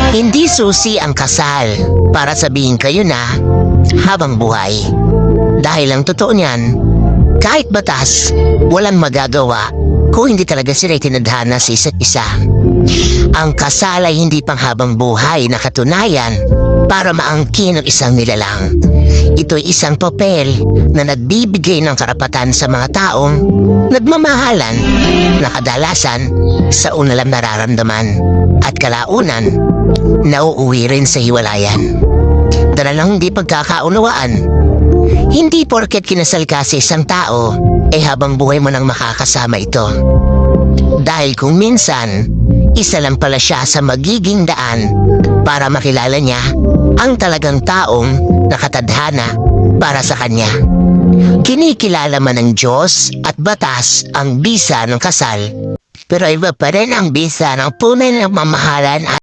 Hindi susi ang kasal para sabihin kayo na habang buhay. Dahil ang totoo niyan, kahit batas, walang magagawa kung hindi talaga sila tinadhana sa isa't isa. Ang kasal ay hindi pang habang buhay na katunayan para maangkin ang isang nilalang. Ito'y isang papel na nagbibigay ng karapatan sa mga taong nagmamahalan na kadalasan sa una lang nararamdaman at kalaunan nauuwi rin sa hiwalayan. Dalalang hindi pagkakaunawaan. Hindi porket kinasal ka sa isang tao, habang buhay mo nang makakasama ito. Dahil kung minsan, isa lang pala siya sa magiging daan para makilala niya ang talagang taong nakatadhana para sa kanya. Kinikilala man ng Diyos at batas ang bisa ng kasal, pero iba pa rin ang bisa ng tunay na mamahalan.